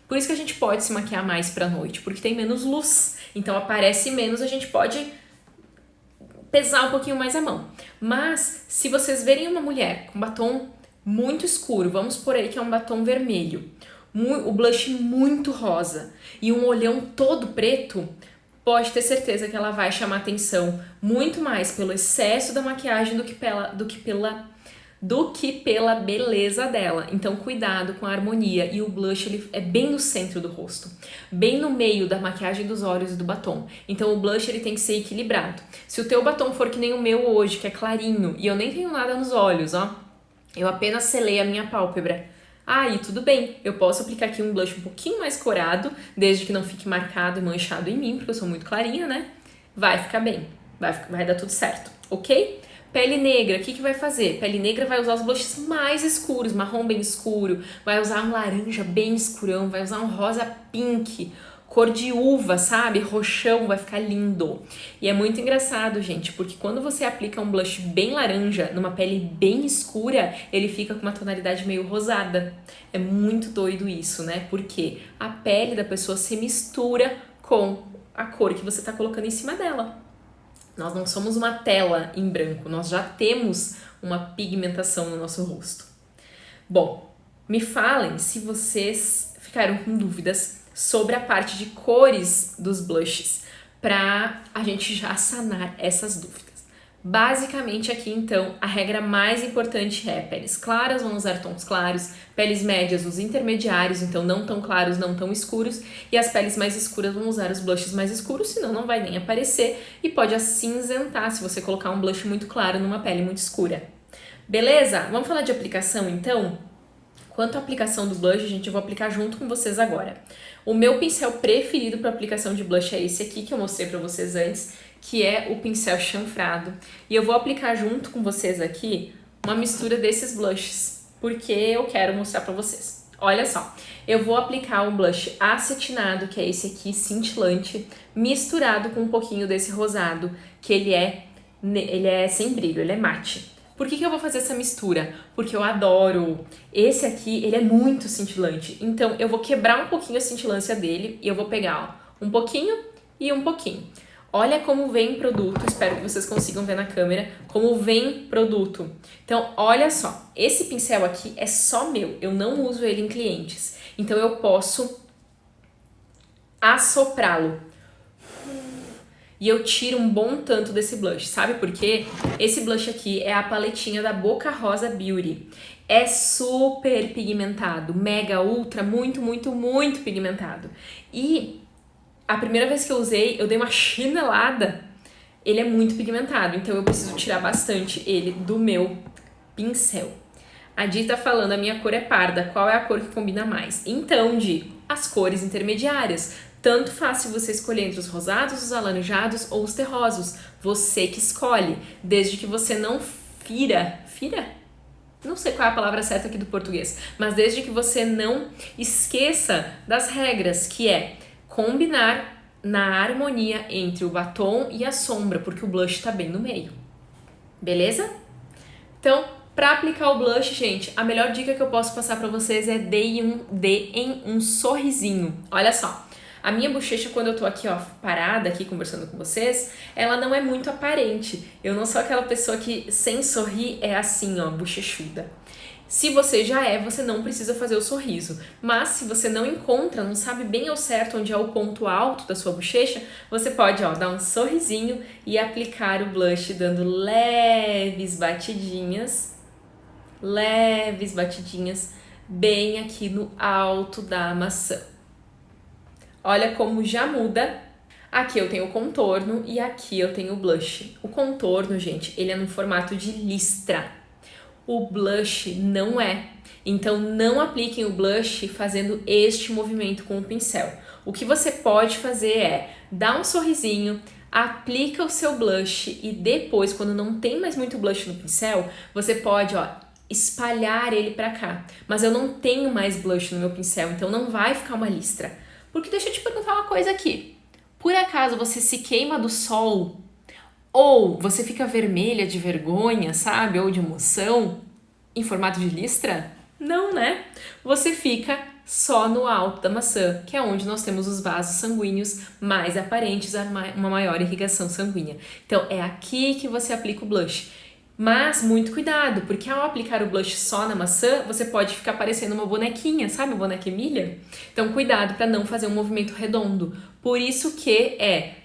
Speaker 1: Por isso que a gente pode se maquiar mais pra noite, porque tem menos luz, então aparece menos, a gente pode pesar um pouquinho mais a mão. Mas se vocês verem uma mulher com batom muito escuro, vamos por aí que é um batom vermelho, o blush muito rosa e um olhão todo preto, pode ter certeza que ela vai chamar atenção muito mais pelo excesso da maquiagem do que pela beleza dela. Então cuidado com a harmonia, e o blush ele é bem no centro do rosto, bem no meio da maquiagem dos olhos e do batom. Então o blush ele tem que ser equilibrado. Se o teu batom for que nem o meu hoje, que é clarinho, e eu nem tenho nada nos olhos, ó, eu apenas selei a minha pálpebra. Aí, tudo bem, eu posso aplicar aqui um blush um pouquinho mais corado, desde que não fique marcado e manchado em mim, porque eu sou muito clarinha, né? Vai ficar bem, vai dar tudo certo, ok? Pele negra, o que vai fazer? Pele negra vai usar os blushes mais escuros, marrom bem escuro, vai usar um laranja bem escurão, vai usar um rosa pink, cor de uva, sabe? Roxão, vai ficar lindo. E é muito engraçado, gente, porque quando você aplica um blush bem laranja numa pele bem escura, ele fica com uma tonalidade meio rosada. É muito doido isso, né? Porque a pele da pessoa se mistura com a cor que você tá colocando em cima dela. Nós não somos uma tela em branco, nós já temos uma pigmentação no nosso rosto. Bom, me falem se vocês ficaram com dúvidas sobre a parte de cores dos blushes, para a gente já sanar essas dúvidas. Basicamente aqui então, a regra mais importante é peles claras vão usar tons claros, peles médias os intermediários, então não tão claros, não tão escuros, e as peles mais escuras vão usar os blushes mais escuros, senão não vai nem aparecer e pode acinzentar se você colocar um blush muito claro numa pele muito escura. Beleza? Vamos falar de aplicação então? Quanto à aplicação do blush, gente, eu vou aplicar junto com vocês agora. O meu pincel preferido para aplicação de blush é esse aqui, que eu mostrei para vocês antes, que é o pincel chanfrado. E eu vou aplicar junto com vocês aqui uma mistura desses blushes, porque eu quero mostrar para vocês. Olha só, eu vou aplicar um blush acetinado, que é esse aqui, cintilante, misturado com um pouquinho desse rosado, que ele é sem brilho, ele é mate. Por que eu vou fazer essa mistura? Porque eu adoro. Esse aqui, ele é muito cintilante. Então, eu vou quebrar um pouquinho a cintilância dele e eu vou pegar, Um pouquinho e um pouquinho. Olha como vem produto, espero que vocês consigam ver na câmera, como vem produto. Então, olha só, esse pincel aqui é só meu, eu não uso ele em clientes. Então, eu posso assoprá-lo. E eu tiro um bom tanto desse blush, sabe por quê? Esse blush aqui é a paletinha da Boca Rosa Beauty. É super pigmentado, mega, ultra, muito, muito, muito pigmentado. E a primeira vez que eu usei, eu dei uma chinelada. Ele é muito pigmentado, então eu preciso tirar bastante ele do meu pincel. A Di tá falando, a minha cor é parda, qual é a cor que combina mais? Então, Di, as cores intermediárias. Tanto faz se você escolher entre os rosados, os alaranjados ou os terrosos. Você que escolhe, desde que você não fira? Não sei qual é a palavra certa aqui do português, mas desde que você não esqueça das regras, que é combinar na harmonia entre o batom e a sombra, porque o blush tá bem no meio. Beleza? Então, para aplicar o blush, gente, a melhor dica que eu posso passar para vocês é deem um sorrisinho. Olha só, a minha bochecha, quando eu tô aqui, ó, parada aqui conversando com vocês, ela não é muito aparente. Eu não sou aquela pessoa que, sem sorrir, é assim, ó, bochechuda. Se você já é, você não precisa fazer o sorriso. Mas se você não encontra, não sabe bem ao certo onde é o ponto alto da sua bochecha, você pode, ó, dar um sorrisinho e aplicar o blush dando leves batidinhas bem aqui no alto da maçã. Olha como já muda. Aqui eu tenho o contorno e aqui eu tenho o blush. O contorno, gente, ele é no formato de listra. O blush não é. Então, não apliquem o blush fazendo este movimento com o pincel. O que você pode fazer é dar um sorrisinho, aplica o seu blush e depois, quando não tem mais muito blush no pincel, você pode, ó, espalhar ele pra cá. Mas eu não tenho mais blush no meu pincel, então não vai ficar uma listra. Porque deixa eu te perguntar uma coisa aqui. Por acaso você se queima do sol? Ou você fica vermelha de vergonha, sabe? Ou de emoção, em formato de listra? Não, né? Você fica só no alto da maçã, que é onde nós temos os vasos sanguíneos mais aparentes, uma maior irrigação sanguínea. Então, é aqui que você aplica o blush. Mas muito cuidado, porque ao aplicar o blush só na maçã, você pode ficar parecendo uma bonequinha, sabe? Uma boneca Emília? Então, cuidado para não fazer um movimento redondo. Por isso que é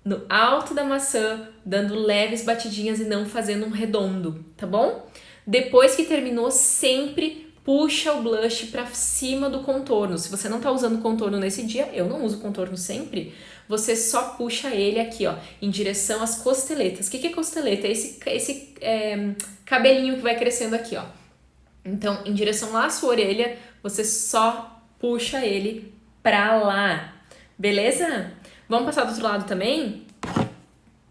Speaker 1: no alto da maçã, dando leves batidinhas e não fazendo um redondo, tá bom? Depois que terminou, sempre puxa o blush para cima do contorno. Se você não tá usando contorno nesse dia, eu não uso contorno sempre, você só puxa ele aqui, ó, em direção às costeletas. O que é costeleta? É esse cabelinho que vai crescendo aqui, ó. Então, em direção lá à sua orelha, você só puxa ele pra lá, beleza? Vamos passar do outro lado também?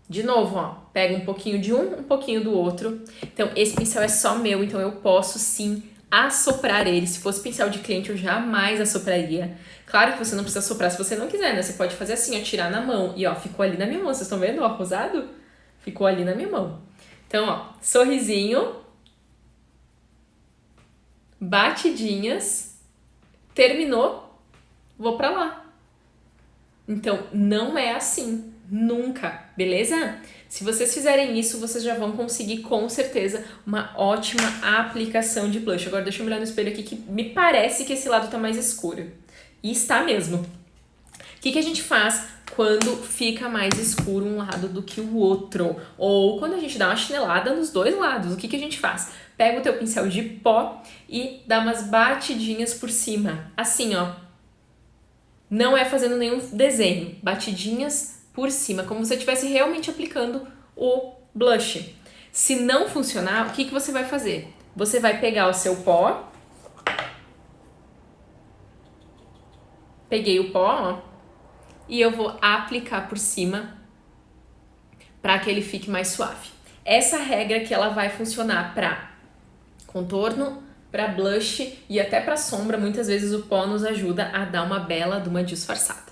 Speaker 1: De novo, ó, pega um pouquinho de um pouquinho do outro. Então, esse pincel é só meu, então eu posso sim assoprar ele. Se fosse pincel de cliente, eu jamais assopraria. Claro que você não precisa assoprar se você não quiser, né? Você pode fazer assim, ó, tirar na mão. E, ó, ficou ali na minha mão. Vocês estão vendo, ó, rosado? Ficou ali na minha mão. Então, ó, sorrisinho. Batidinhas. Terminou. Vou pra lá. Então, não é assim. Nunca, beleza? Se vocês fizerem isso, vocês já vão conseguir, com certeza, uma ótima aplicação de blush. Agora, deixa eu olhar no espelho aqui, que me parece que esse lado tá mais escuro. E está mesmo. O que a gente faz quando fica mais escuro um lado do que o outro? Ou quando a gente dá uma chinelada nos dois lados, o que a gente faz? Pega o teu pincel de pó e dá umas batidinhas por cima. Assim, ó. Não é fazendo nenhum desenho. Batidinhas por cima, como se você estivesse realmente aplicando o blush. Se não funcionar, o que você vai fazer? Você vai pegar o seu pó. Peguei o pó, ó, e eu vou aplicar por cima para que ele fique mais suave. Essa regra que ela vai funcionar para contorno, para blush e até para sombra. Muitas vezes o pó nos ajuda a dar uma bela de uma disfarçada.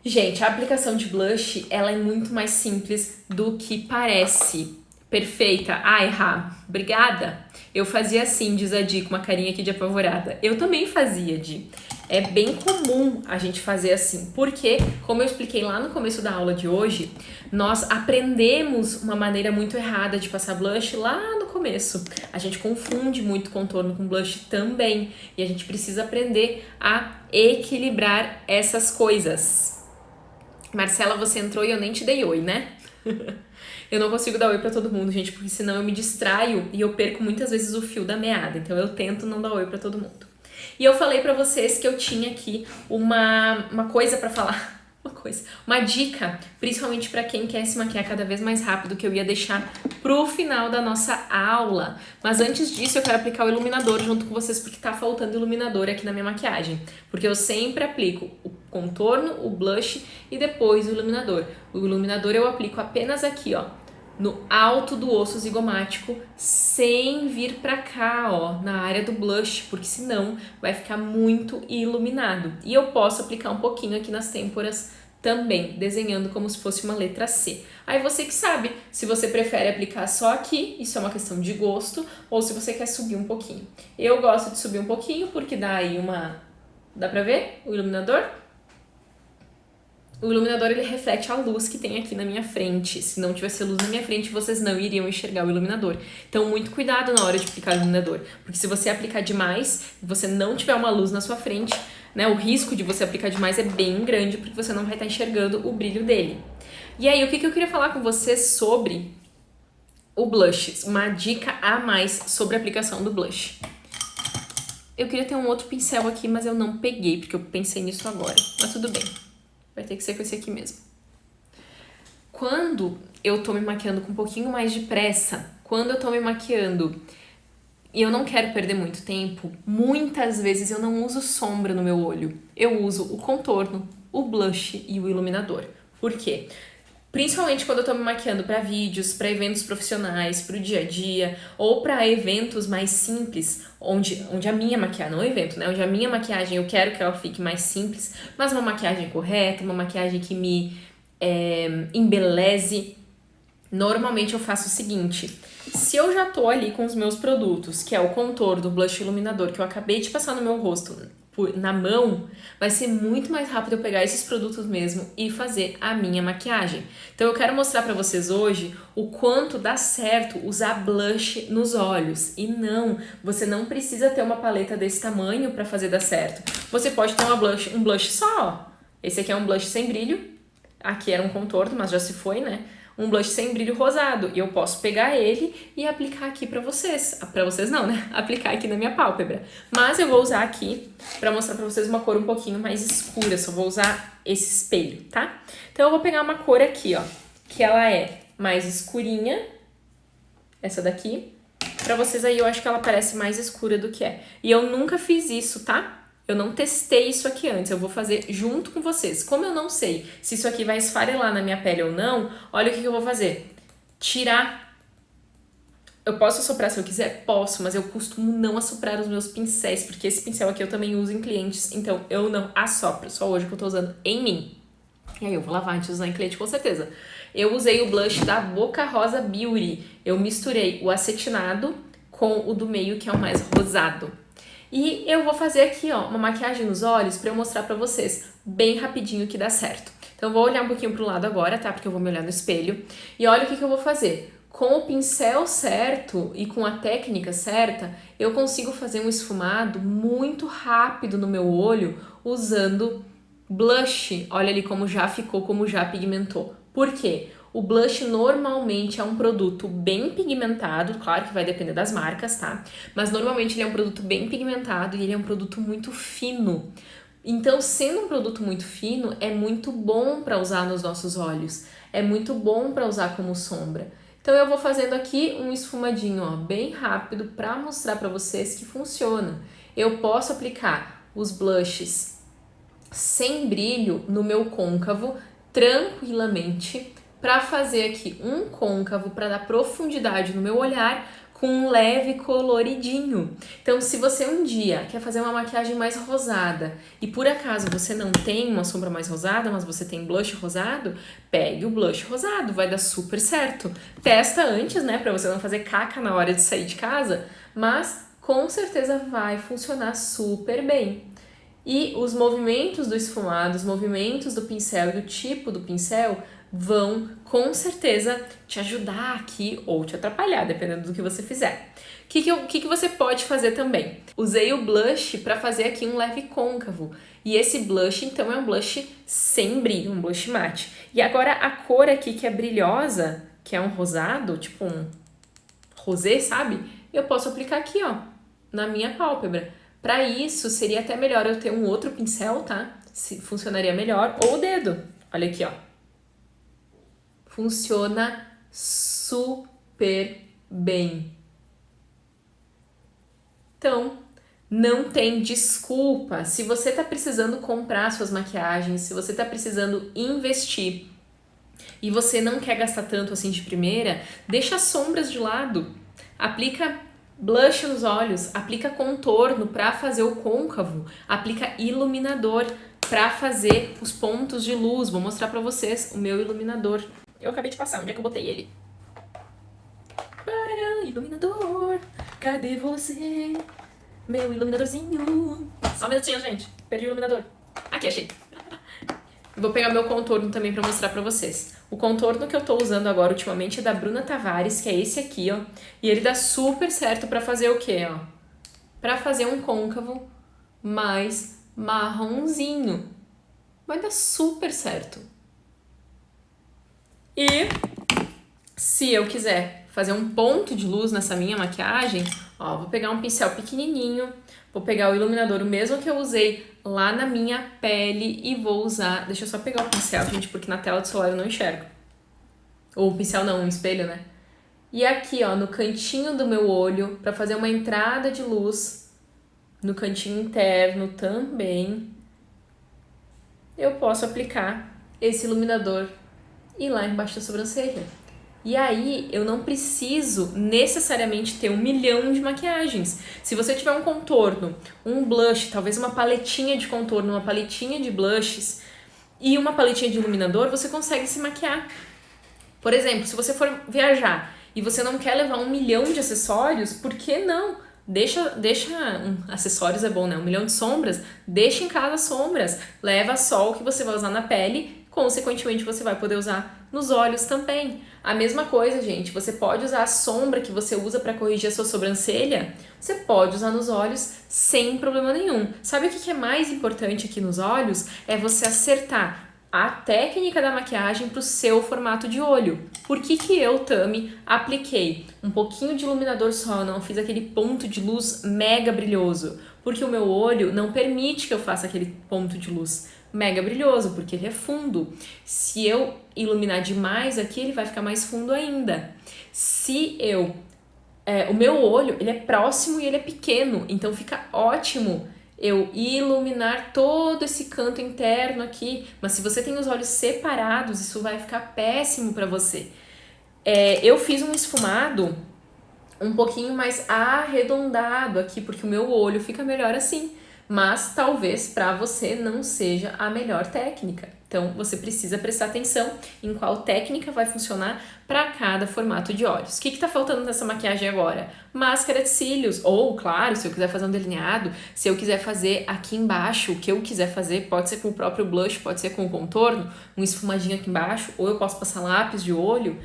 Speaker 1: Gente, a aplicação de blush, ela é muito mais simples do que parece. Perfeita. Ai, Rá, obrigada. Eu fazia assim, diz a Di, com uma carinha aqui de apavorada. Eu também fazia, Di. É bem comum a gente fazer assim, porque, como eu expliquei lá no começo da aula de hoje, nós aprendemos uma maneira muito errada de passar blush lá no começo. A gente confunde muito contorno com blush também, e a gente precisa aprender a equilibrar essas coisas. Marcela, você entrou e eu nem te dei oi, né? Eu não consigo dar oi pra todo mundo, gente, porque senão eu me distraio e eu perco muitas vezes o fio da meada. Então eu tento não dar oi pra todo mundo. E eu falei pra vocês que eu tinha aqui uma coisa pra falar. Uma dica, principalmente pra quem quer se maquiar cada vez mais rápido, que eu ia deixar pro final da nossa aula. Mas antes disso, eu quero aplicar o iluminador junto com vocês, porque tá faltando iluminador aqui na minha maquiagem. Porque eu sempre aplico o contorno, o blush e depois o iluminador. O iluminador eu aplico apenas aqui, ó, no alto do osso zigomático, sem vir pra cá, ó, na área do blush, porque senão vai ficar muito iluminado. E eu posso aplicar um pouquinho aqui nas têmporas também, desenhando como se fosse uma letra C. Aí você que sabe, se você prefere aplicar só aqui, isso é uma questão de gosto, ou se você quer subir um pouquinho. Eu gosto de subir um pouquinho, porque dá aí uma... Dá pra ver o iluminador? O iluminador, ele reflete a luz que tem aqui na minha frente. Se não tivesse luz na minha frente, vocês não iriam enxergar o iluminador. Então, muito cuidado na hora de aplicar o iluminador. Porque se você aplicar demais e você não tiver uma luz na sua frente, né, o risco de você aplicar demais é bem grande, porque você não vai estar enxergando o brilho dele. E aí, o que eu queria falar com vocês sobre o blush? Uma dica a mais sobre a aplicação do blush. Eu queria ter um outro pincel aqui, mas eu não peguei, porque eu pensei nisso agora. Mas tudo bem. Vai ter que ser com esse aqui mesmo. Quando eu tô me maquiando com um pouquinho mais de pressa, quando eu tô me maquiando e eu não quero perder muito tempo, muitas vezes eu não uso sombra no meu olho. Eu uso o contorno, o blush e o iluminador. Por quê? Principalmente quando eu tô me maquiando para vídeos, para eventos profissionais, pro dia a dia, ou para eventos mais simples, onde a minha maquiagem, não é evento, né? Onde a minha maquiagem eu quero que ela fique mais simples, mas uma maquiagem correta, uma maquiagem que me embeleze. Normalmente eu faço o seguinte: se eu já tô ali com os meus produtos, que é o contorno, o blush e o iluminador, que eu acabei de passar no meu rosto na mão, vai ser muito mais rápido eu pegar esses produtos mesmo e fazer a minha maquiagem. Então eu quero mostrar pra vocês hoje o quanto dá certo usar blush nos olhos. E não, você não precisa ter uma paleta desse tamanho pra fazer dar certo. Você pode ter um blush só. Esse aqui é um blush sem brilho. Aqui era um contorno, mas já se foi, né? Um blush sem brilho rosado, e eu posso pegar ele e aplicar aqui pra vocês. Pra vocês não, né? Aplicar aqui na minha pálpebra. Mas eu vou usar aqui pra mostrar pra vocês uma cor um pouquinho mais escura, só vou usar esse espelho, tá? Então eu vou pegar uma cor aqui, ó, que ela é mais escurinha, essa daqui. Pra vocês aí eu acho que ela parece mais escura do que é. E eu nunca fiz isso, tá? Eu não testei isso aqui antes, eu vou fazer junto com vocês. Como eu não sei se isso aqui vai esfarelar na minha pele ou não, olha o que eu vou fazer. Tirar. Eu posso assoprar se eu quiser? Posso, mas eu costumo não assoprar os meus pincéis, porque esse pincel aqui eu também uso em clientes, então eu não assopro, só hoje que eu tô usando em mim. E aí eu vou lavar antes de usar em cliente com certeza. Eu usei o blush da Boca Rosa Beauty. Eu misturei o acetinado com o do meio, que é o mais rosado. E eu vou fazer aqui, ó, uma maquiagem nos olhos pra eu mostrar pra vocês bem rapidinho que dá certo. Então eu vou olhar um pouquinho pro lado agora, tá? Porque eu vou me olhar no espelho. E olha o que eu vou fazer. Com o pincel certo e com a técnica certa, eu consigo fazer um esfumado muito rápido no meu olho usando blush. Olha ali como já ficou, como já pigmentou. Por quê? O blush normalmente é um produto bem pigmentado, claro que vai depender das marcas, tá? Mas normalmente ele é um produto bem pigmentado e ele é um produto muito fino. Então, sendo um produto muito fino, é muito bom para usar nos nossos olhos. É muito bom para usar como sombra. Então, eu vou fazendo aqui um esfumadinho, ó, bem rápido para mostrar para vocês que funciona. Eu posso aplicar os blushes sem brilho no meu côncavo tranquilamente, para fazer aqui um côncavo para dar profundidade no meu olhar com um leve coloridinho. Então, se você um dia quer fazer uma maquiagem mais rosada e por acaso você não tem uma sombra mais rosada, mas você tem blush rosado, pegue o blush rosado, vai dar super certo. Testa antes, né, para você não fazer caca na hora de sair de casa, mas com certeza vai funcionar super bem. E os movimentos do esfumado, os movimentos do pincel e o tipo do pincel vão com certeza te ajudar aqui ou te atrapalhar, dependendo do que você fizer. O que você pode fazer também? Usei o blush para fazer aqui um leve côncavo. E esse blush, então, é um blush sem brilho, um blush mate. E agora a cor aqui que é brilhosa, que é um rosado, tipo um rosé, sabe? Eu posso aplicar aqui, ó, na minha pálpebra. Para isso, seria até melhor eu ter um outro pincel, tá? Funcionaria melhor. Ou o dedo. Olha aqui, ó. Funciona super bem. Então, não tem desculpa. Se você tá precisando comprar suas maquiagens, se você tá precisando investir e você não quer gastar tanto assim de primeira, deixa as sombras de lado. Aplica blush nos olhos, aplica contorno para fazer o côncavo, aplica iluminador para fazer os pontos de luz. Vou mostrar para vocês o meu iluminador. Eu acabei de passar, onde é que eu botei ele? Para, iluminador, cadê você? Meu iluminadorzinho. Só um minutinho, gente. Perdi o iluminador. Aqui, achei. Vou pegar meu contorno também pra mostrar pra vocês. O contorno que eu tô usando agora ultimamente é da Bruna Tavares, que é esse aqui, ó. E ele dá super certo pra fazer o quê, ó? Pra fazer um côncavo mais marronzinho. Vai dar super certo. E se eu quiser fazer um ponto de luz nessa minha maquiagem, ó, vou pegar um pincel pequenininho, vou pegar o iluminador, o mesmo que eu usei lá na minha pele e vou usar... Deixa eu só pegar o pincel, gente, porque na tela do celular eu não enxergo. Ou o pincel não, um espelho, né? E aqui, ó, no cantinho do meu olho, pra fazer uma entrada de luz, no cantinho interno também, eu posso aplicar esse iluminador e lá embaixo da sobrancelha. E aí, eu não preciso necessariamente ter 1 milhão de maquiagens. Se você tiver um contorno, um blush, talvez uma paletinha de contorno, uma paletinha de blushes e uma paletinha de iluminador, você consegue se maquiar. Por exemplo, se você for viajar e você não quer levar 1 milhão de acessórios, por que não? Acessórios é bom, né? 1 milhão de sombras, deixa em casa sombras. Leva só o que você vai usar na pele, consequentemente você vai poder usar nos olhos também. A mesma coisa, gente, você pode usar a sombra que você usa para corrigir a sua sobrancelha, você pode usar nos olhos sem problema nenhum. Sabe o que é mais importante aqui nos olhos? É você acertar a técnica da maquiagem para o seu formato de olho. Por que eu, Tami, apliquei um pouquinho de iluminador só, não fiz aquele ponto de luz mega brilhoso? Porque o meu olho não permite que eu faça aquele ponto de luz mega brilhoso, porque ele é fundo. Se eu iluminar demais aqui, ele vai ficar mais fundo ainda. O meu olho, ele é próximo e ele é pequeno, então fica ótimo eu iluminar todo esse canto interno aqui, mas se você tem os olhos separados, isso vai ficar péssimo para você. Eu fiz um esfumado um pouquinho mais arredondado aqui, porque o meu olho fica melhor assim, mas talvez para você não seja a melhor técnica. Então, você precisa prestar atenção em qual técnica vai funcionar para cada formato de olhos. O que está faltando nessa maquiagem agora? Máscara de cílios, ou, claro, se eu quiser fazer um delineado, se eu quiser fazer aqui embaixo, o que eu quiser fazer, pode ser com o próprio blush, pode ser com o contorno, um esfumadinho aqui embaixo, ou eu posso passar lápis de olho,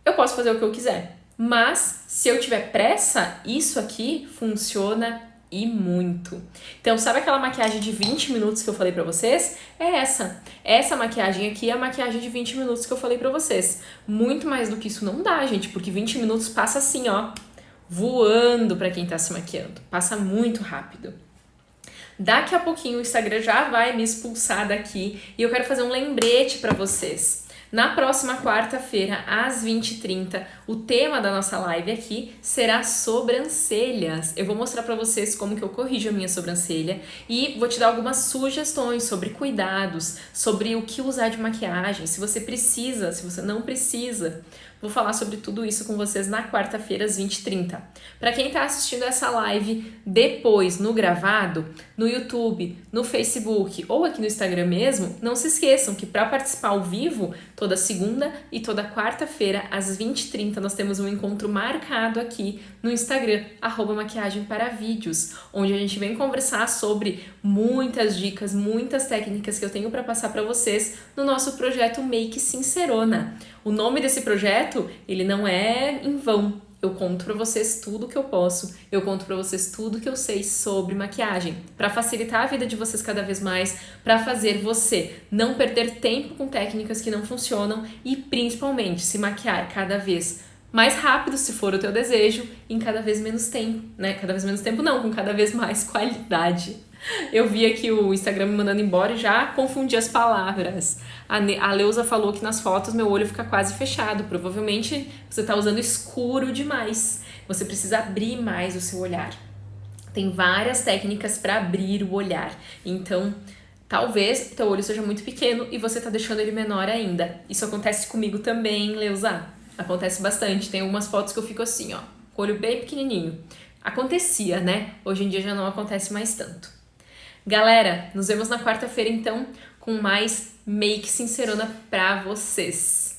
Speaker 1: eu posso fazer o que eu quiser. Mas, se eu tiver pressa, isso aqui funciona e muito. Então, sabe aquela maquiagem de 20 minutos que eu falei pra vocês? É essa. Essa maquiagem aqui é a maquiagem de 20 minutos que eu falei pra vocês. Muito mais do que isso não dá, gente, porque 20 minutos passa assim, ó, voando pra quem tá se maquiando. Passa muito rápido. Daqui a pouquinho o Instagram já vai me expulsar daqui e eu quero fazer um lembrete pra vocês. Na próxima quarta-feira, às 20h30, o tema da nossa live aqui será sobrancelhas. Eu vou mostrar pra vocês como que eu corrijo a minha sobrancelha e vou te dar algumas sugestões sobre cuidados, sobre o que usar de maquiagem, se você precisa, se você não precisa. Vou falar sobre tudo isso com vocês na quarta-feira, às 20h30. Para quem está assistindo essa live depois, no gravado, no YouTube, no Facebook ou aqui no Instagram mesmo, não se esqueçam que para participar ao vivo, Toda segunda e toda quarta-feira, às 20h30, nós temos um encontro marcado aqui no Instagram, @maquiagem-para-vídeos, onde a gente vem conversar sobre muitas dicas, muitas técnicas que eu tenho para passar para vocês no nosso projeto Make Sincerona. O nome desse projeto, ele não é em vão. Eu conto pra vocês tudo que eu posso, eu conto pra vocês tudo que eu sei sobre maquiagem, pra facilitar a vida de vocês cada vez mais, pra fazer você não perder tempo com técnicas que não funcionam e principalmente se maquiar cada vez mais rápido, se for o teu desejo, em cada vez menos tempo, né? Cada vez menos tempo não, com cada vez mais qualidade. Eu vi aqui o Instagram me mandando embora e já confundi as palavras. A Leusa falou que nas fotos meu olho fica quase fechado. Provavelmente você está usando escuro demais. Você precisa abrir mais o seu olhar. Tem várias técnicas para abrir o olhar. Então, talvez o teu olho seja muito pequeno e você está deixando ele menor ainda. Isso acontece comigo também, Leusa. Acontece bastante. Tem algumas fotos que eu fico assim, ó, com o olho bem pequenininho. Acontecia, né? Hoje em dia já não acontece mais tanto. Galera, nos vemos na quarta-feira então com mais Make Sincerona pra vocês.